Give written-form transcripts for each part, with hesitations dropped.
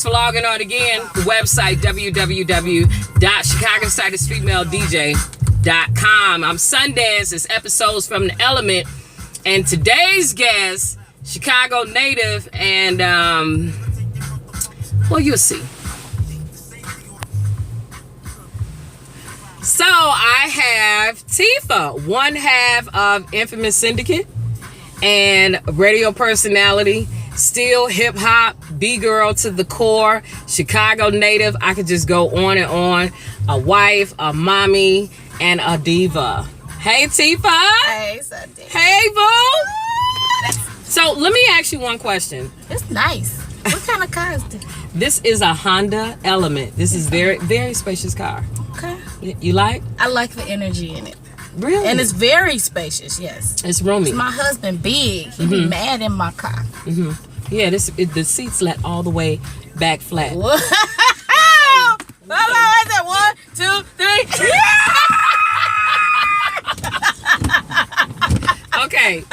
for logging on again. The website, www.chicagostatusfemaledj.com. I'm Sundance. It's episodes from The Element. And today's guest, Chicago native, and, well, you'll see. So I have Teefa, one half of Infamous Syndicate and radio personality, still hip hop, B-girl to the core, Chicago native. I could just go on and on. A wife, a mommy, and a diva. Hey, Teefa. Hey, Sunday. Hey, boo. So let me ask you one question. It's nice. What kind of car is this? This is a Honda Element. This is very, very spacious car. Okay. You like? I like the energy in it. Really? And it's very spacious, yes. It's roomy. My husband big. He be mad in my car. Yeah, the seats let all the way back flat. Whoa. What is it? 1, 2, 3. Okay.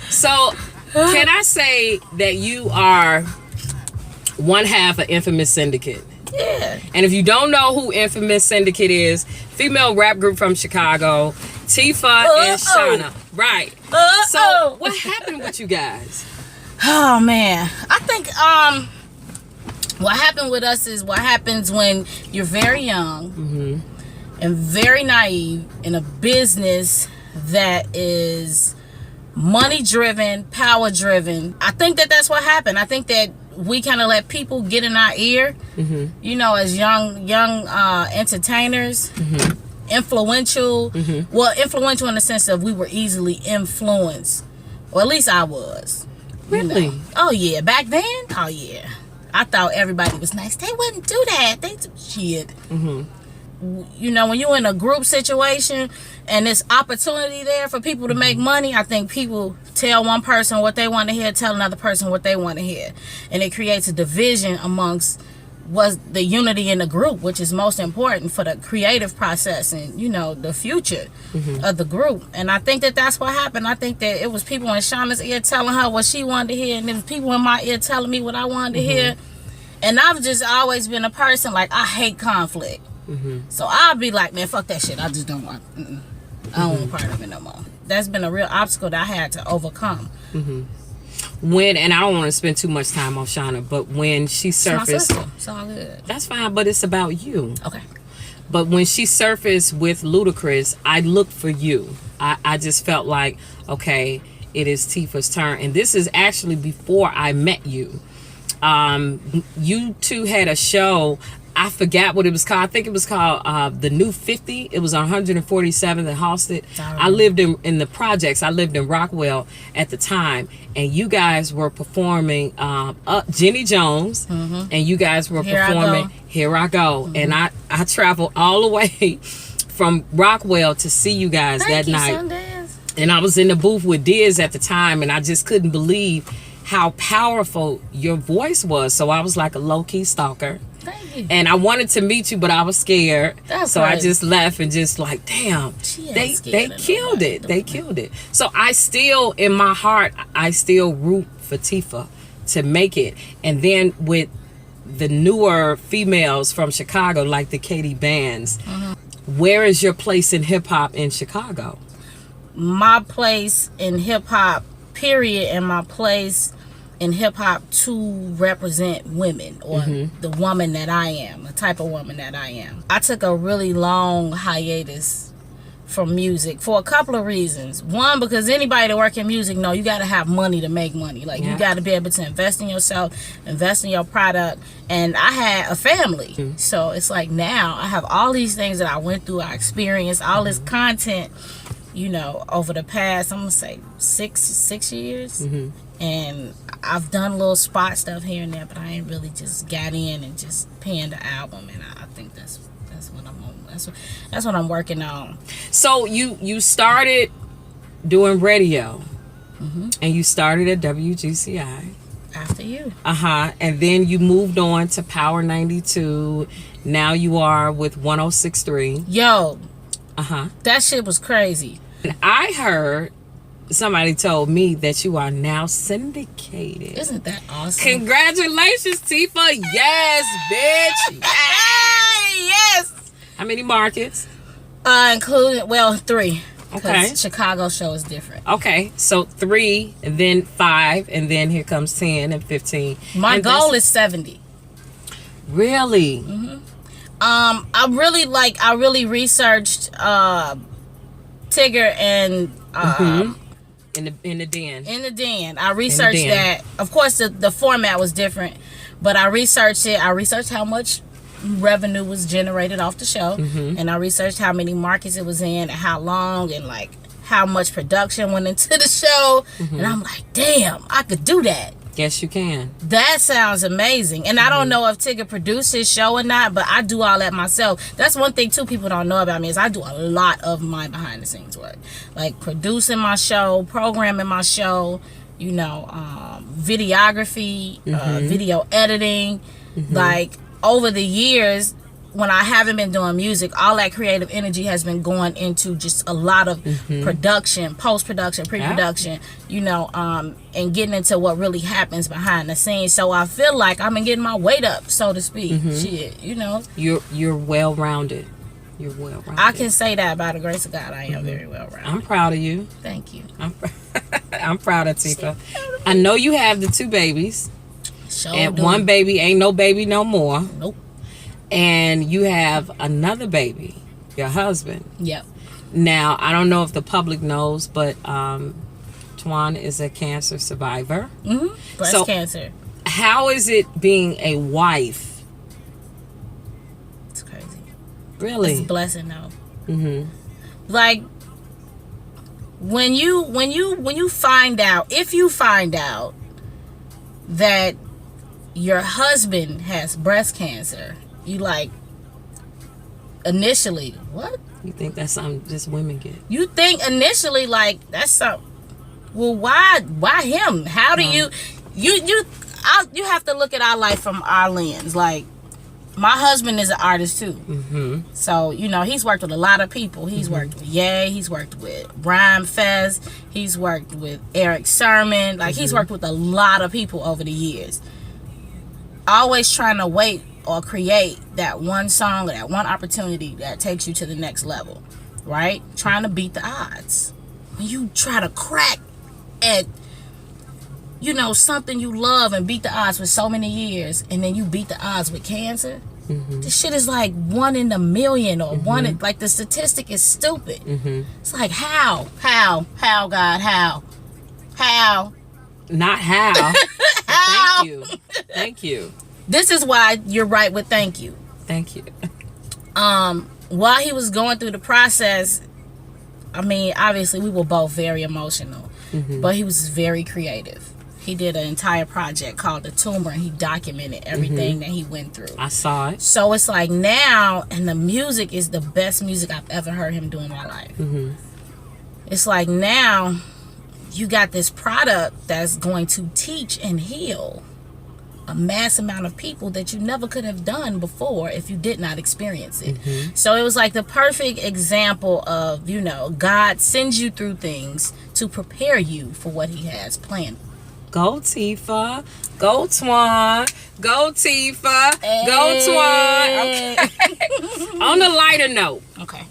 So, can I say that you are one half of Infamous Syndicate? Yeah. And if you don't know who Infamous Syndicate is, female rap group from Chicago, Teefa and Shauna. Right. So, what happened with you guys? Oh man, I think what happened with us is what happens when you're very young and very naive in a business that is money driven, power driven. I think that that's what happened. I think that we kind of let people get in our ear, you know, as young entertainers, influential. Well, influential in the sense of we were easily influenced, or at least I was. Really? You know? Oh yeah, back then. Oh yeah, I thought everybody was nice. They wouldn't do that. They do shit. You know, when you're in a group situation and there's opportunity there for people to make money, I think people tell one person what they want to hear, tell another person what they want to hear, and it creates a division amongst was the unity in the group, which is most important for the creative process and, you know, the future of the group. And I think that that's what happened. I think that it was people in Shauna's ear telling her what she wanted to hear, and it was people in my ear telling me what I wanted to hear. And I've just always been a person, like, I hate conflict. So I'll be like, man, fuck that shit. I just don't want, I don't want part of it no more. That's been a real obstacle that I had to overcome. When, and I don't want to spend too much time on Shauna, but when she surfaced, it's all good. That's fine, but it's about you. Okay. But when she surfaced with Ludacris, I looked for you. I just felt like, okay, it is Teefa's turn. And this is actually before I met you. You two had a show. I forgot what it was called. I think it was called The New 50. It was on 147th and Halsted. I lived in the projects. I lived in Rockwell at the time. And you guys were performing Jenny Jones. And you guys were performing Here I Go. And I traveled all the way from Rockwell to see you guys that night. Sundance. And I was in the booth with Diz at the time. And I just couldn't believe how powerful your voice was. So I was like a low-key stalker. And I wanted to meet you, but I was scared. So I just left and just like, damn, they killed it. They killed it. So I still, in my heart, I still root for Teefa to make it. And then with the newer females from Chicago, like the Katie Bands, where is your place in hip hop in Chicago? My place in hip hop, period, and my place in hip-hop to represent women, or the woman that I am, the type of woman that I am. I took a really long hiatus from music for a couple of reasons. One, because anybody that work in music know you got to have money to make money. Like, you got to be able to invest in yourself, invest in your product. And I had a family. So it's like now I have all these things that I went through, I experienced, all this content, you know, over the past, I'm going to say 6 years. And I've done little spot stuff here and there, but I ain't really just got in and just penned the album. And I think that's what I'm on. That's what I'm working on. So you started doing radio, and you started at WGCI. After you. And then you moved on to Power 92. Now you are with 106.3. Yo. That shit was crazy. And I heard somebody told me that you are now syndicated. Isn't that awesome? Congratulations, Teefa. Yes, bitch. Yes. Yes. How many markets? Including, well, 3. Okay. Chicago show is different. Okay, so 3, and then 5, and then here comes 10 and 15. My goal is 70. Really? Mm-hmm. I really researched Tigger and in the den. In the den. I researched that. Of course, the format was different, but I researched it. I researched how much revenue was generated off the show, and I researched how many markets it was in, and how long, and like how much production went into the show. And I'm like, damn, I could do that. Yes, you can. That sounds amazing. And I don't know if Tigger produced his show or not, but I do all that myself. That's one thing too people don't know about me, is I do a lot of my behind the scenes work, like producing my show, programming my show, you know, videography, video editing. Like over the years, when I haven't been doing music, all that creative energy has been going into just a lot of production, post-production, pre-production, you know, and getting into what really happens behind the scenes. So I feel like I've been getting my weight up, so to speak. Shit, you know. You're well-rounded. You're well-rounded. I can say that by the grace of God. I am very well-rounded. I'm proud of you. Thank you. I'm proud of Teefa. I know you have the 2 babies. And do. one baby ain't no baby no more. Nope. And you have another baby, your husband. Yep. Now, I don't know if the public knows, but Twan is a cancer survivor. Breast cancer. How is it being a wife? It's crazy. Really? It's a blessing though. Like when you find out, if you find out that your husband has breast cancer, you like initially, what? You think that's something just women get? You think initially like that's something. Well, why him? How do you have to look at our life from our lens. Like my husband is an artist too. So, you know, he's worked with a lot of people. He's worked with Ye, he's worked with Rhyme Fez, he's worked with Eric Sermon. Like he's worked with a lot of people over the years. Always trying to wait or create that one song or that one opportunity that takes you to the next level, right? Trying to beat the odds. When you try to crack at, you know, something you love and beat the odds for so many years, and then you beat the odds with cancer, this shit is like 1 in a million or one in, like the statistic is stupid. It's like how God, how not how. how. Thank you. This is why you're right with thank you. Thank you. While he was going through the process, I mean, obviously we were both very emotional, but he was very creative. He did an entire project called The Tumor, and he documented everything that he went through. I saw it. So it's like now, and the music is the best music I've ever heard him do in my life. It's like now you got this product that's going to teach and heal a mass amount of people that you never could have done before if you did not experience it. So it was like the perfect example of, you know, God sends you through things to prepare you for what he has planned. Go Teefa. Go Twan. Go Teefa. Go Twan. Okay. On a lighter note. Okay.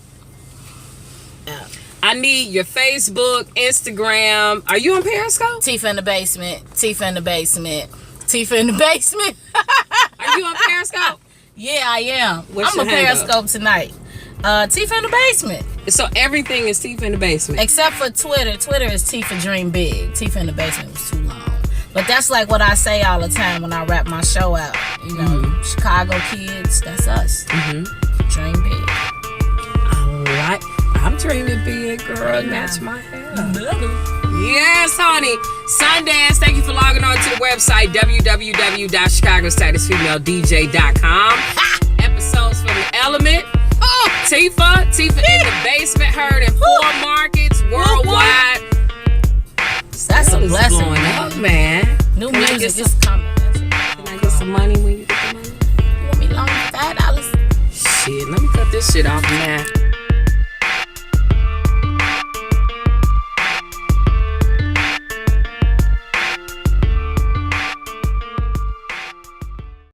I need your Facebook, Instagram. Are you on Periscope? Teefa in the basement. Teefa in the basement. Teefa in the basement. Are you on Periscope? Yeah, I am. What's I'm a your handle? Periscope tonight. Teefa in the basement. So everything is Teefa in the basement. Except for Twitter. Twitter is Teefa Dream Big. Teefa in the basement was too long. But that's like what I say all the time when I wrap my show out. You know, Chicago kids, that's us. Dream big. Alright. I'm dreaming big, girl. Match my hair. Yes, honey. Sundance, thank you for logging on to the website, www.chicagostatusfemaledj.com. Episodes from The Element. Teefa in the basement, heard in 4 markets worldwide. That's a blessing, blowing man. up, man. New music is coming. Can I get some money when you get the money? You want me loan $5? Shit, let me cut this shit off now.